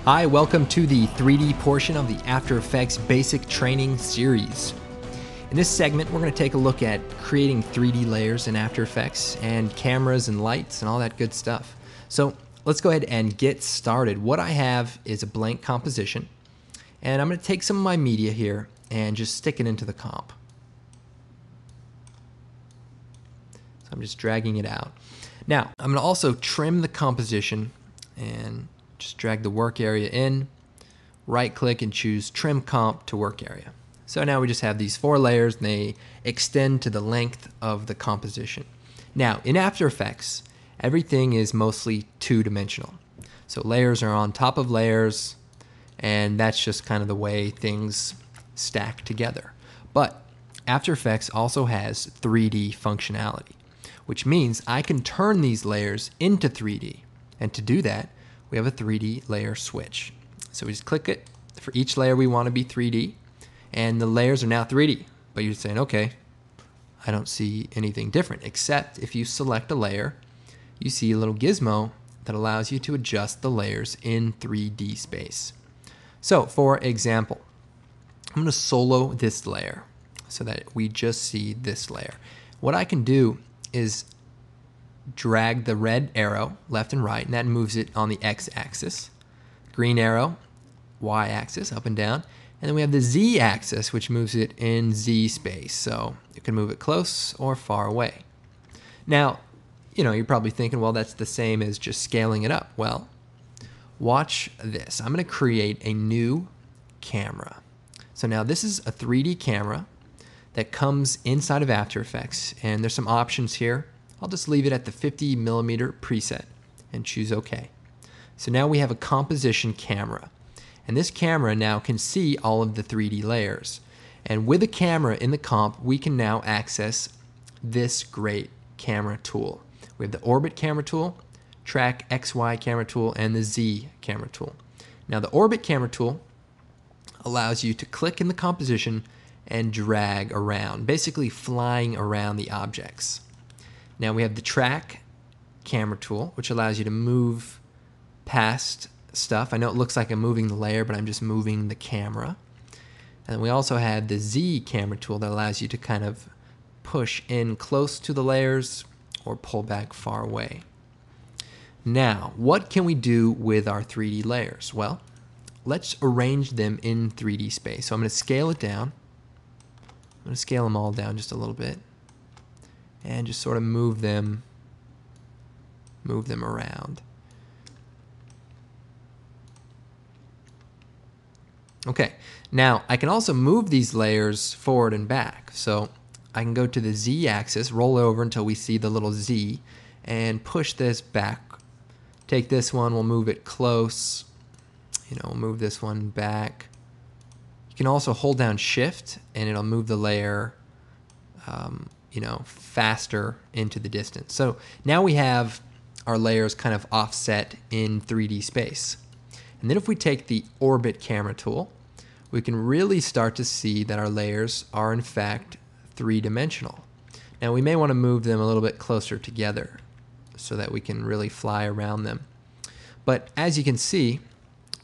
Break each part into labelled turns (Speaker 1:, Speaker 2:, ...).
Speaker 1: Hi, welcome to the 3D portion of the After Effects Basic Training Series. In this segment, we're going to take a look at creating 3D layers in After Effects and cameras and lights and all that good stuff. So let's go ahead and get started. What I have is a blank composition, and I'm going to take some of my media here and just stick it into the comp. So I'm just dragging it out. Now, I'm going to also trim the composition and just drag the work area in, right click and choose trim comp to work area. So now we just have these 4 layers and they extend to the length of the composition. Now in After Effects, everything is mostly 2-dimensional. So layers are on top of layers, and that's just kind of the way things stack together. But After Effects also has 3D functionality, which means I can turn these layers into 3D. And to do that, we have a 3D layer switch. So we just click it. For each layer we want to be 3D, and the layers are now 3D. But you're saying, okay, I don't see anything different, except if you select a layer, you see a little gizmo that allows you to adjust the layers in 3D space. So for example, I'm going to solo this layer so that we just see this layer. What I can do is drag the red arrow left and right, and that moves it on the x-axis. Green arrow, y-axis, up and down. And then we have the z-axis, which moves it in z space. So you can move it close or far away. Now, you're probably thinking, well, that's the same as just scaling it up. Well, watch this. I'm going to create a new camera. So now this is a 3D camera that comes inside of After Effects, and there's some options here. I'll just leave it at the 50mm preset and choose OK. So now we have a composition camera, and this camera now can see all of the 3D layers. And with a camera in the comp, we can now access this great camera tool. We have the orbit camera tool, track XY camera tool, and the Z camera tool. Now the orbit camera tool allows you to click in the composition and drag around, basically flying around the objects. Now we have the track camera tool, which allows you to move past stuff. I know it looks like I'm moving the layer, but I'm just moving the camera. And we also have the Z camera tool that allows you to kind of push in close to the layers or pull back far away. Now, what can we do with our 3D layers? Well, let's arrange them in 3D space. So I'm going to scale it down. I'm going to scale them all down just a little bit, and just sort of move them around. Okay, now I can also move these layers forward and back. So I can go to the Z-axis, roll over until we see the little Z, and push this back. Take this one, we'll move it close. We'll move this one back. You can also hold down Shift, and it'll move the layer faster into the distance. So now we have our layers kind of offset in 3D space. And then if we take the orbit camera tool, we can really start to see that our layers are in fact 3-dimensional. Now we may want to move them a little bit closer together so that we can really fly around them. But as you can see,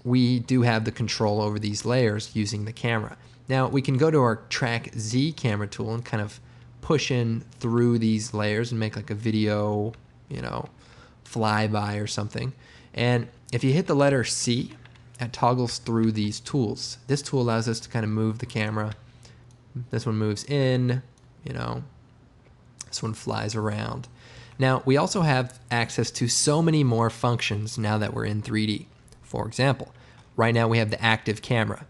Speaker 1: we do have the control over these layers using the camera. Now we can go to our track Z camera tool and kind of push in through these layers and make like a video, flyby or something. And if you hit the letter C, that toggles through these tools. This tool allows us to kind of move the camera. This one moves in, this one flies around. Now we also have access to so many more functions now that we're in 3D. For example, right now we have the active camera.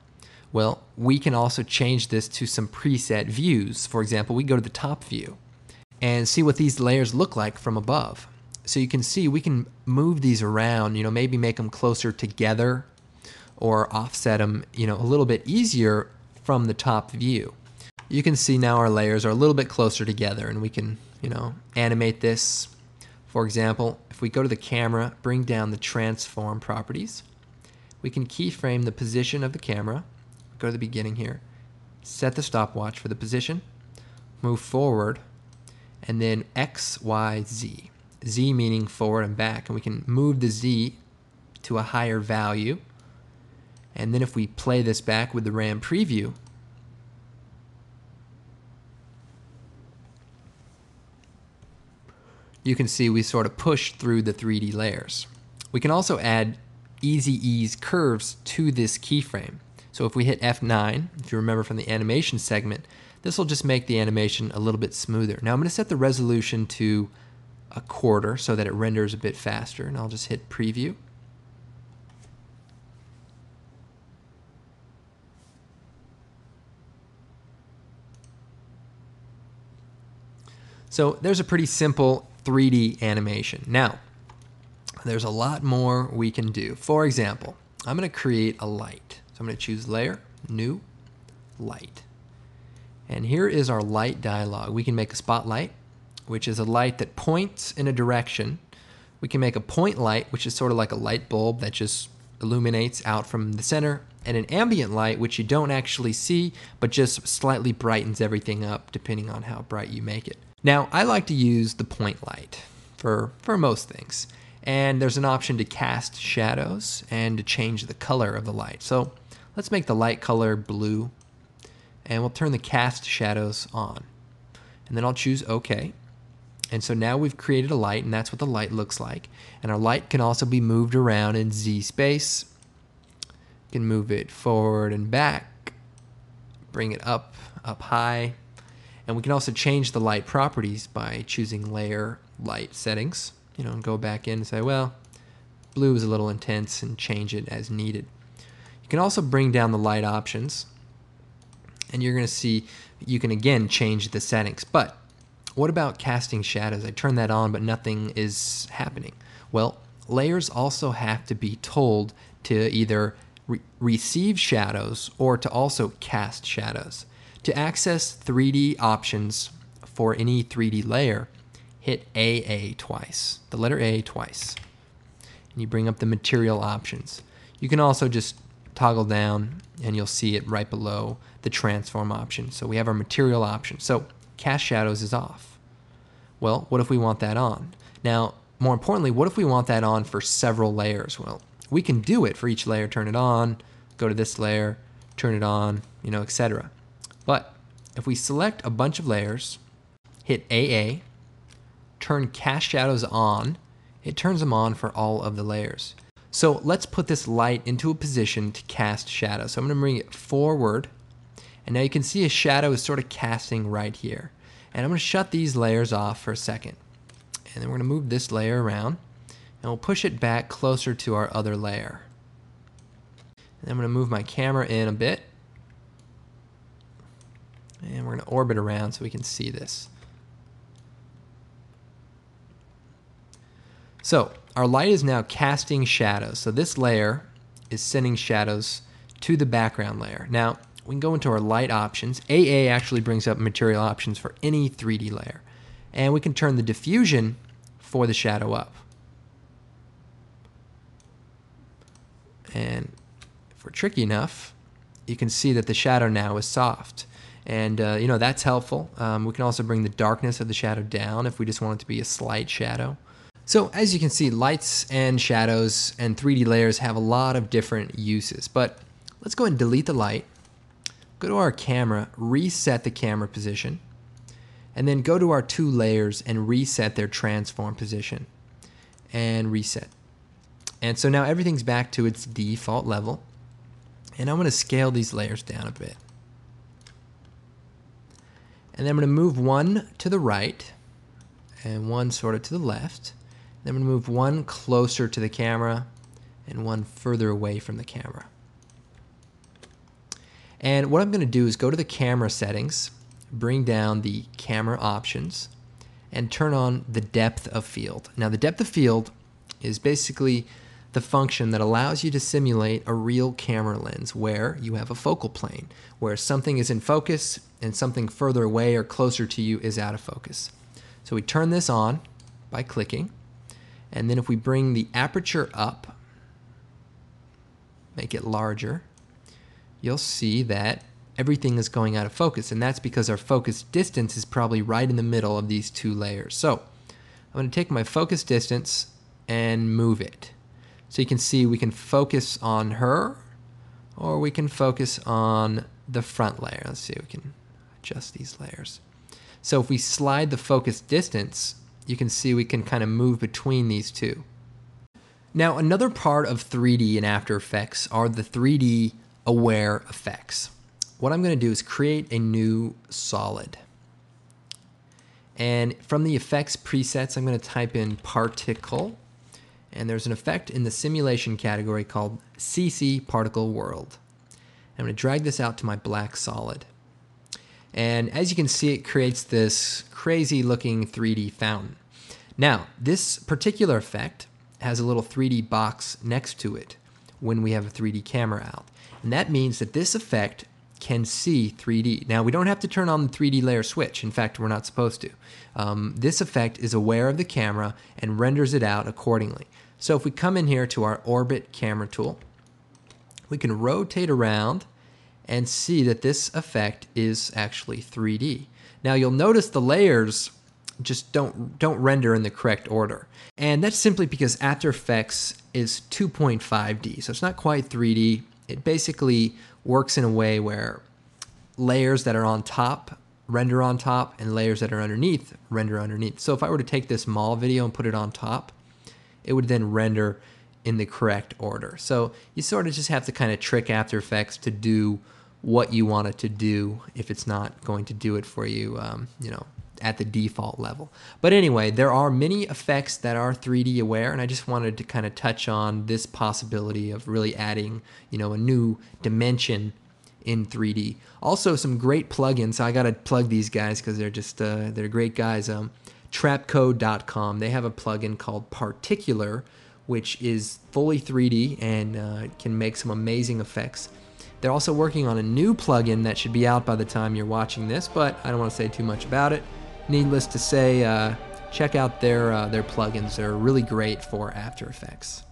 Speaker 1: Well, we can also change this to some preset views. For example, we go to the top view and see what these layers look like from above. So you can see we can move these around, maybe make them closer together or offset them, a little bit easier from the top view. You can see now our layers are a little bit closer together, and we can, animate this. For example, if we go to the camera, bring down the transform properties, we can keyframe the position of the camera. Go to the beginning here, set the stopwatch for the position, move forward, and then X, Y, Z. Z meaning forward and back, and we can move the Z to a higher value And then if we play this back with the RAM preview, you can see we sort of push through the 3D layers. We can also add easy ease curves to this keyframe. So if we hit F9, if you remember from the animation segment, this will just make the animation a little bit smoother. Now I'm going to set the resolution to 1/4 so that it renders a bit faster, and I'll just hit preview. So there's a pretty simple 3D animation. Now, there's a lot more we can do. For example, I'm going to create a light. So I'm going to choose Layer, New, Light. And here is our light dialog. We can make a spotlight, which is a light that points in a direction. We can make a point light, which is sort of like a light bulb that just illuminates out from the center, and an ambient light, which you don't actually see, but just slightly brightens everything up depending on how bright you make it. Now, I like to use the point light for most things. And there's an option to cast shadows and to change the color of the light. So let's make the light color blue, and we'll turn the cast shadows on. And then I'll choose OK. And so now we've created a light, and that's what the light looks like. And our light can also be moved around in Z space. You can move it forward and back, bring it up high. And we can also change the light properties by choosing Layer, Light Settings, and go back in and say, well, blue is a little intense, and change it as needed. You can also bring down the light options, and you're going to see you can again change the settings. But what about casting shadows? I turn that on, but nothing is happening. Well, layers also have to be told to either receive shadows or to also cast shadows. To access 3D options for any 3D layer, hit AA twice, the letter A twice, and you bring up the material options. You can also just toggle down, and you'll see it right below the transform option. So we have our material option. So cast shadows is off. Well, what if we want that on? Now, more importantly, what if we want that on for several layers? Well, we can do it for each layer. Turn it on, go to this layer, turn it on, etc. But if we select a bunch of layers, hit AA, turn cast shadows on, it turns them on for all of the layers. So let's put this light into a position to cast shadows. So I'm going to bring it forward, and now you can see a shadow is sort of casting right here. And I'm going to shut these layers off for a second. And then we're going to move this layer around, and we'll push it back closer to our other layer. And then I'm going to move my camera in a bit, and we're going to orbit around so we can see this. So our light is now casting shadows. So this layer is sending shadows to the background layer. Now we can go into our light options. AA actually brings up material options for any 3D layer. And we can turn the diffusion for the shadow up. And if we're tricky enough, you can see that the shadow now is soft. And that's helpful. We can also bring the darkness of the shadow down if we just want it to be a slight shadow. So as you can see, lights and shadows and 3D layers have a lot of different uses. But let's go ahead and delete the light. Go to our camera, reset the camera position, and then go to our two layers and reset their transform position. And reset. And so now everything's back to its default level. And I'm going to scale these layers down a bit. And then I'm going to move one to the right and one sort of to the left. Then I'm going to move one closer to the camera and one further away from the camera. And what I'm going to do is go to the camera settings, bring down the camera options, and turn on the depth of field. Now the depth of field is basically the function that allows you to simulate a real camera lens where you have a focal plane, where something is in focus and something further away or closer to you is out of focus. So we turn this on by clicking, and then if we bring the aperture up, make it larger, you'll see that everything is going out of focus, and that's because our focus distance is probably right in the middle of these two layers. So I'm going to take my focus distance and move it. So you can see we can focus on her, or we can focus on the front layer. Let's see, we can adjust these layers. So if we slide the focus distance, you can see we can kind of move between these two. Now, another part of 3D in After Effects are the 3D aware effects. What I'm going to do is create a new solid. And from the effects presets, I'm going to type in particle. And there's an effect in the simulation category called CC Particle World. I'm going to drag this out to my black solid. And as you can see, it creates this crazy looking 3D fountain. Now, this particular effect has a little 3D box next to it when we have a 3D camera out. And that means that this effect can see 3D. Now, we don't have to turn on the 3D layer switch. In fact, we're not supposed to. This effect is aware of the camera and renders it out accordingly. So if we come in here to our orbit camera tool, we can rotate around and see that this effect is actually 3D. Now you'll notice the layers just don't render in the correct order. And that's simply because After Effects is 2.5D, so it's not quite 3D. It basically works in a way where layers that are on top render on top and layers that are underneath render underneath. So if I were to take this mall video and put it on top, it would then render in the correct order. So you sort of just have to kind of trick After Effects to do what you want it to do if it's not going to do it for you, you know, at the default level. But anyway, there are many effects that are 3D aware, and I just wanted to kind of touch on this possibility of really adding, you know, a new dimension in 3D. Also, some great plugins. I gotta plug these guys because they're just they're great guys. Trapcode.com. They have a plugin called Particular, which is fully 3D and can make some amazing effects. They're also working on a new plugin that should be out by the time you're watching this, but I don't want to say too much about it. Needless to say, check out their plugins. They're really great for After Effects.